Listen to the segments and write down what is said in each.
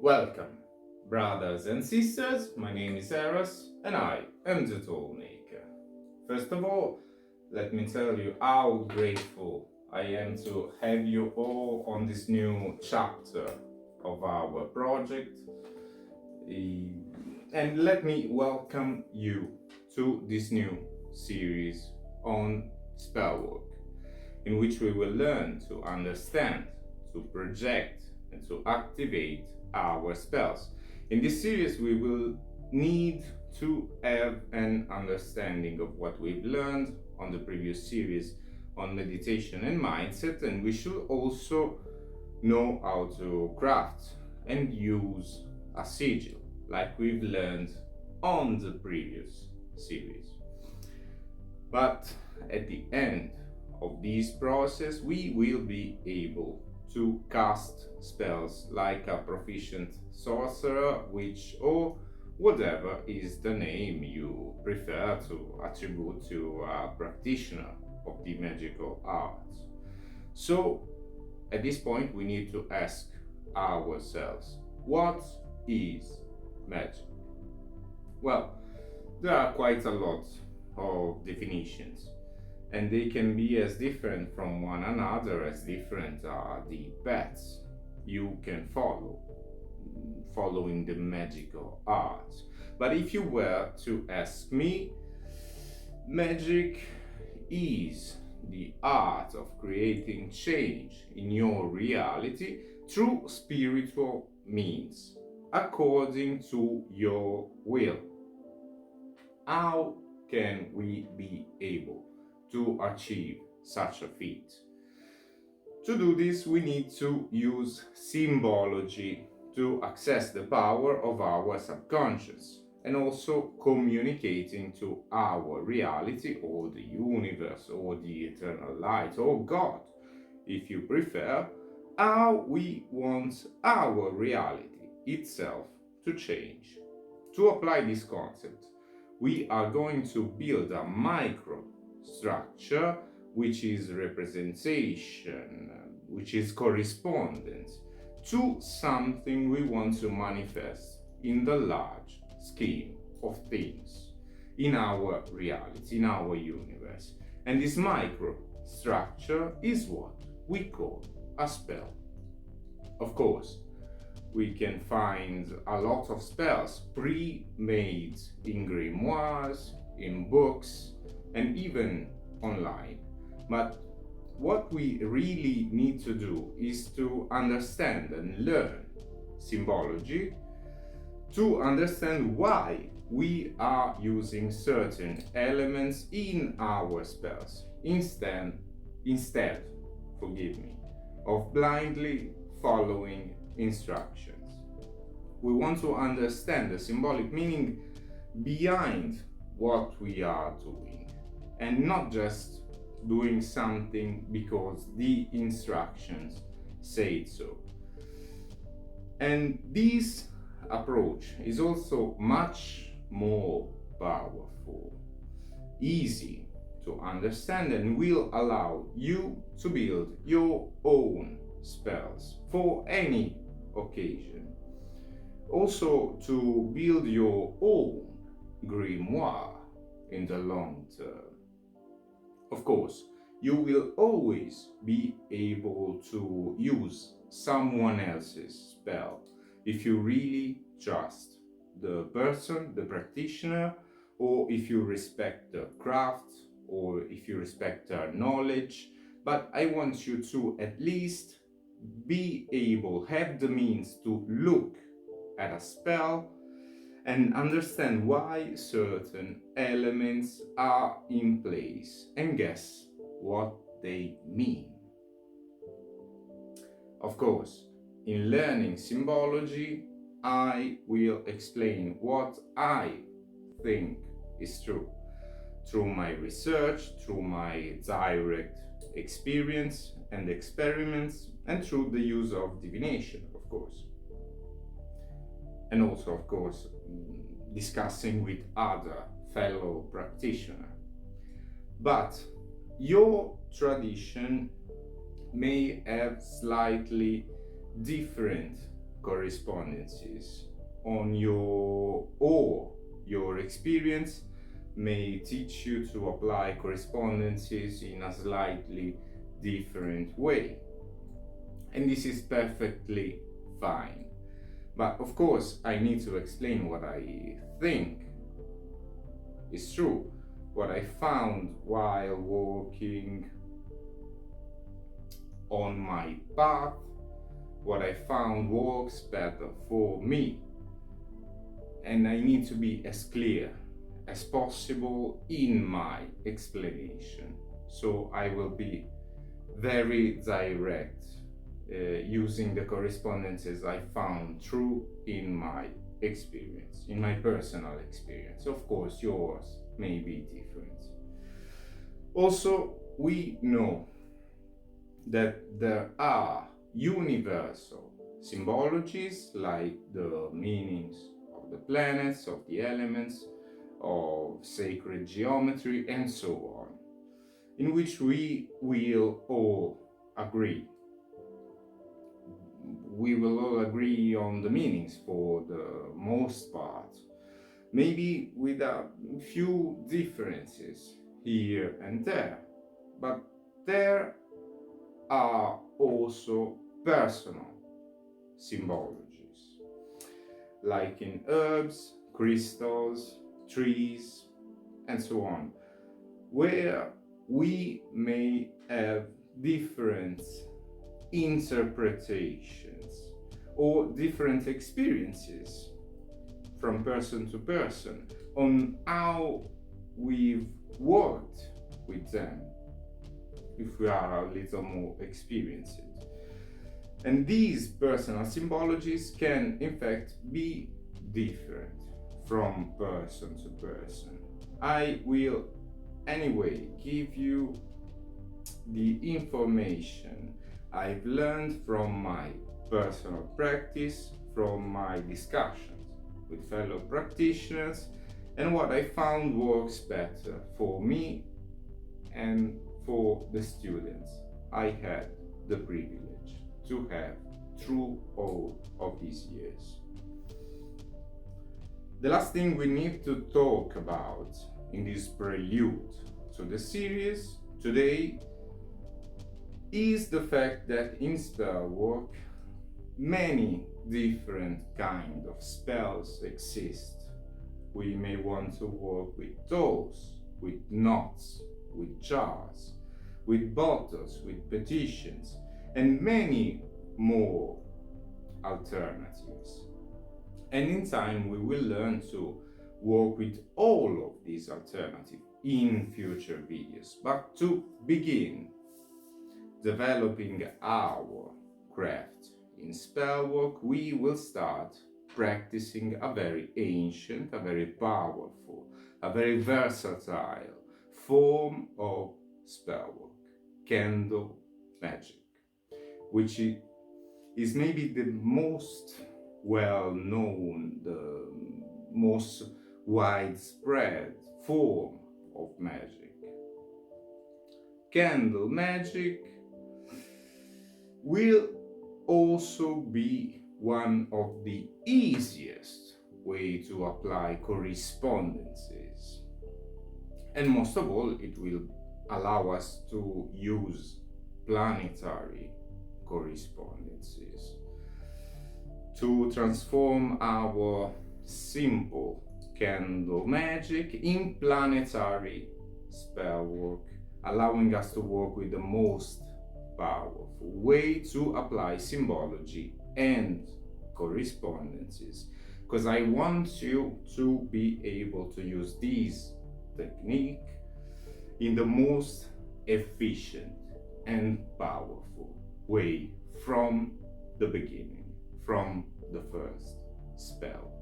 Welcome, brothers and sisters. My name is Eros, and I am the Toolmaker. First of all, let me tell you how grateful I am to have you all on this new chapter of our project. And let me welcome you to this new series on spellwork, in which we will learn to understand, to project, and to activate our spells. In this series, we will need to have an understanding of what we've learned on the previous series on meditation and mindset, and we should also know how to craft and use a sigil like we've learned on the previous series. But at the end of this process, we will be able to cast spells like a proficient sorcerer, witch, or whatever is the name you prefer to attribute to a practitioner of the magical arts. So at this point we need to ask ourselves, what is magic? Well, there are quite a lot of definitions, and they can be as different from one another as different are the paths you can follow following the magical arts. But if you were to ask me, magic is the art of creating change in your reality through spiritual means, according to your will. How can we be able to achieve such a feat? To do this, we need to use symbology to access the power of our subconscious, and also communicating to our reality, or the universe, or the eternal light, or God, if you prefer, how we want our reality itself to change. To apply this concept, we are going to build a micro structure, which is representation, which is correspondence to something we want to manifest in the large scheme of things, in our reality, in our universe. And this micro structure is what we call a spell. Of course, we can find a lot of spells pre-made in grimoires, in books, and even online. But what we really need to do is to understand and learn symbology, to understand why we are using certain elements in our spells instead, of blindly following instructions. We want to understand the symbolic meaning behind what we are doing, and not just doing something because the instructions say so. And this approach is also much more powerful, easy to understand, and will allow you to build your own spells for any occasion. Also, to build your own grimoire in the long term. Of course, you will always be able to use someone else's spell if you really trust the person, the practitioner, or if you respect the craft, or if you respect their knowledge. But I want you to at least be able, have the means to look at a spell and understand why certain elements are in place, and guess what they mean. Of course, in learning symbology, I will explain what I think is true through my research, through my direct experience and experiments, and through the use of divination, of course. And also, of course, discussing with other fellow practitioners. But your tradition may have slightly different correspondences on your experience may teach you to apply correspondences in a slightly different way. And this is perfectly fine. But of course, I need to explain what I think is true, what I found while walking on my path, what I found works better for me. And I need to be as clear as possible in my explanation. So I will be very direct, using the correspondences I found true in my experience, in my personal experience. Of course, yours may be different. Also, we know that there are universal symbologies like the meanings of the planets, of the elements, of sacred geometry, and so on, in which we will all agree. We will all agree on the meanings for the most part, maybe with a few differences here and there, but there are also personal symbologies, like in herbs, crystals, trees, and so on, where we may have different interpretations or different experiences from person to person on how we've worked with them, if we are a little more experienced. And these personal symbologies can in fact be different from person to person. I will anyway give you the information I've learned from my personal practice, from my discussions with fellow practitioners, and what I found works better for me and for the students I had the privilege to have through all of these years. The last thing we need to talk about in this prelude to the series today is the fact that in spell work many different kind of spells exist. We may want to work with dolls, with knots, with jars, with bottles, with petitions, and many more alternatives. And in time we will learn to work with all of these alternatives in future videos. But to begin developing our craft in spellwork, we will start practicing a very ancient, a very powerful, a very versatile form of spellwork, candle magic, which is maybe the most well-known, the most widespread form of magic. Candle magic will also be one of the easiest way to apply correspondences. And most of all, it will allow us to use planetary correspondences to transform our simple candle magic in planetary spellwork, allowing us to work with the most powerful way to apply symbology and correspondences, because I want you to be able to use this technique in the most efficient and powerful way from the beginning, from the first spell.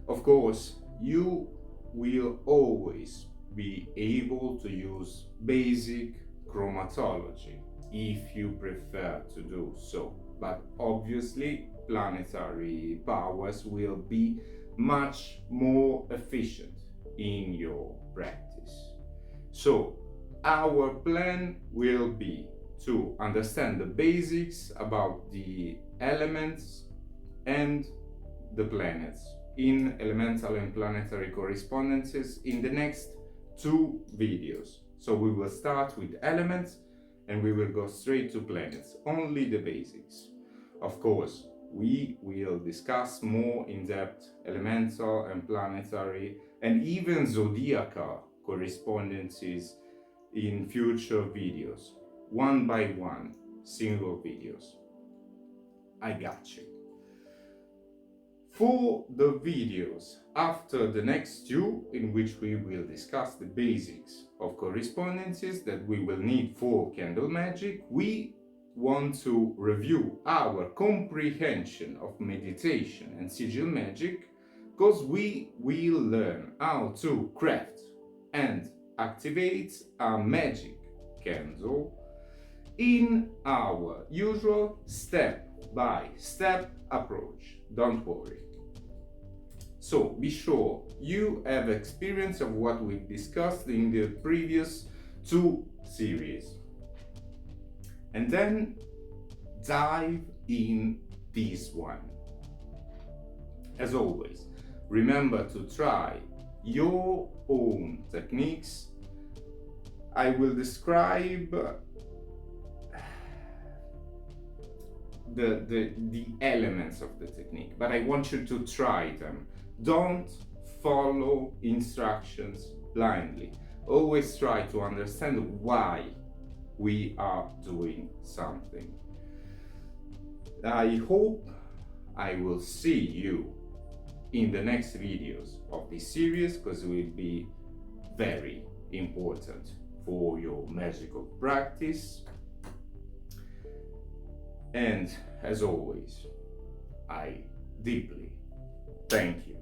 Of course, you will always be able to use basic chromatology if you prefer to do so, but obviously planetary powers will be much more efficient in your practice. So our plan will be to understand the basics about the elements and the planets in elemental and planetary correspondences in the next 2 videos. So we will start with elements and we will go straight to planets, only the basics. Of course, we will discuss more in depth elemental and planetary and even zodiacal correspondences in future videos, one by one, single videos. I got you. For the videos after the next 2, in which we will discuss the basics of correspondences that we will need for candle magic, we want to review our comprehension of meditation and sigil magic, because we will learn how to craft and activate a magic candle in our usual step-by-step approach. Don't worry. So be sure you have experience of what we've discussed in the previous 2 series. And then dive in this one. As always, remember to try your own techniques. I will describe the elements of the technique, but I want you to try them. Don't follow instructions blindly. Always try to understand why we are doing something. I hope I will see you in the next videos of this series, because it will be very important for your magical practice. And as always, I deeply thank you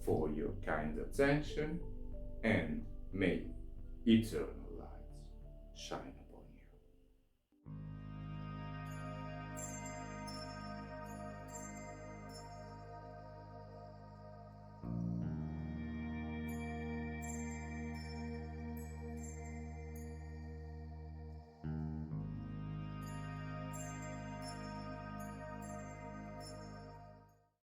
for your kind attention, and may eternal light shine